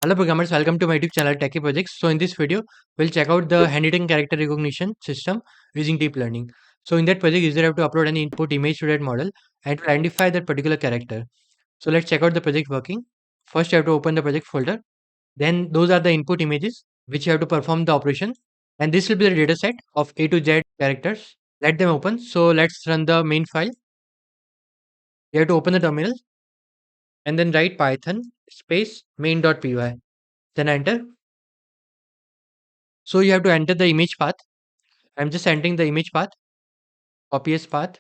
Hello programmers, welcome to my YouTube channel Techie Projects. So in this video, we'll check out the handwritten character recognition system using deep learning. So in that project, user have to upload an input image to that model and to identify that particular character. So let's check out the project working. First, you have to open the project folder. Then those are the input images which you have to perform the operation. And this will be the data set of A to Z characters. Let them open. So let's run the main file. You have to open the terminal and then write Python space main.py. Then enter. So you have to enter the image path. I'm just entering the image path, copy as path,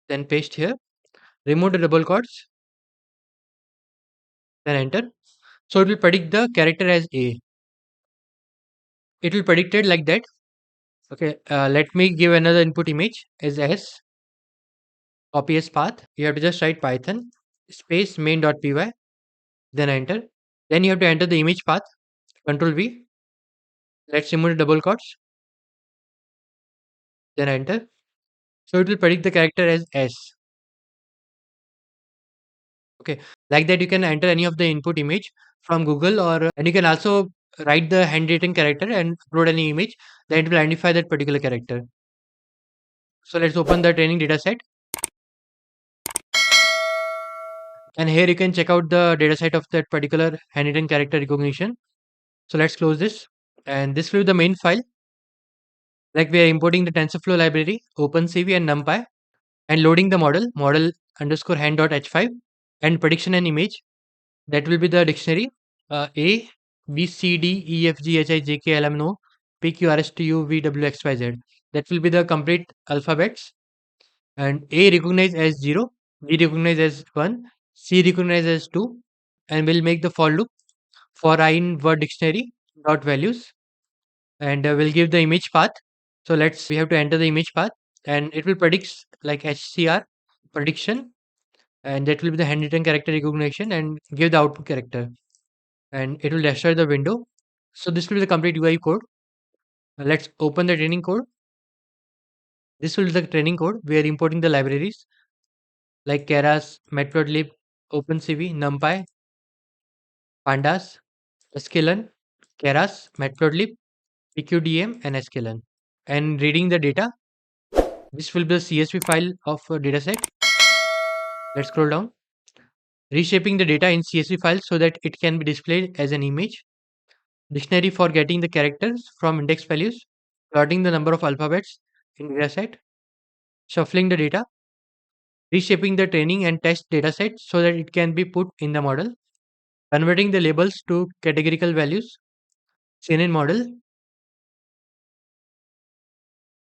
then paste here, remove the double quotes, then enter. So it will predict the character as A. It will predict it like that. Okay, let me give another input image as S, copy as path. You have to just write Python space main.py, then enter. Then you have to enter the image path, Control V. Let's remove the double quotes, then enter. So it will predict the character as S. Okay, like that you can enter any of the input image from Google, or and you can also write the handwritten character and upload any image, then it will identify that particular character. So let's open the training data set, and here you can check out the data set of that particular handwritten character recognition. So let's close this, and this will be the main file. Like we are importing the TensorFlow library, OpenCV and NumPy, and loading the model underscore hand.h5, and prediction and image. That will be the dictionary A, B, C, D, E, F, G, H, I, J, K, L, M, N, O, P, Q, R, S, T, U, V, W, X, Y, Z. That will be the complete alphabets. And A recognized as 0, B recognized as 1, C recognized as 2, and we'll make the for loop for I in word dictionary dot values, and we'll give the image path. So we have to enter the image path, and it will predict like HCR prediction, and that will be the handwritten character recognition and give the output character, and it will destroy the window. So this will be the complete UI code. Let's open the training code. This will be the training code. We are importing the libraries like Keras, Matplotlib, OpenCV, NumPy, Pandas, sklearn, Keras, Matplotlib, PQDM, and sklearn. And reading the data, this will be the CSV file of a dataset. Let's scroll down. Reshaping the data in CSV file so that it can be displayed as an image. Dictionary for getting the characters from index values. Plotting the number of alphabets in dataset. Shuffling the data, reshaping the training and test dataset so that it can be put in the model, converting the labels to categorical values, CNN model,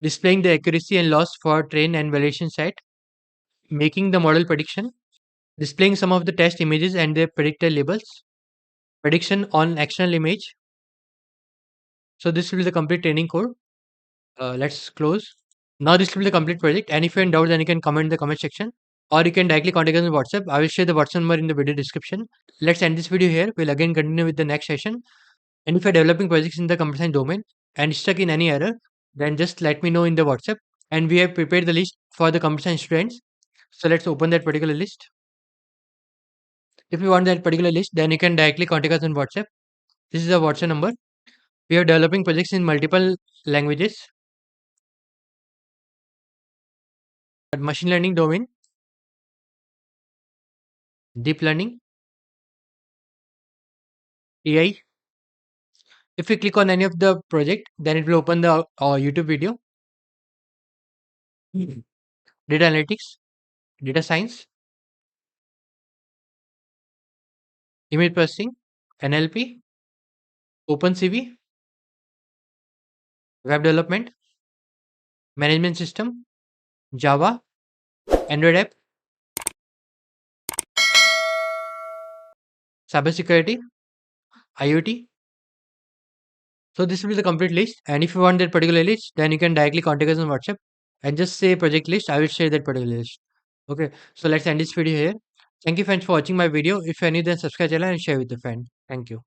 displaying the accuracy and loss for train and validation set, making the model prediction, displaying some of the test images and their predicted labels, prediction on external image. So this will be the complete training code. Let's close. Now this will be the complete project, and if you're in doubt, then you can comment in the comment section, or you can directly contact us on WhatsApp. I will share the WhatsApp number in the video description. Let's end this video here. We'll again continue with the next session. And if you're developing projects in the computer science domain and stuck in any error, then just let me know in the WhatsApp. And we have prepared the list for the computer science students. So let's open that particular list. If you want that particular list, then you can directly contact us on WhatsApp. This is a WhatsApp number. We are developing projects in multiple languages. Machine learning domain, deep learning, AI. If you click on any of the project, then it will open the YouTube video. Data analytics, data science, image processing, NLP, OpenCV, web development, management system, Java, Android app, cybersecurity, IoT. So this will be the complete list. And if you want that particular list, then you can directly contact us on WhatsApp and just say project list. I will share that particular list. Okay. So let's end this video here. Thank you friends for watching my video. If you are new, then subscribe channel and share with your friend. Thank you.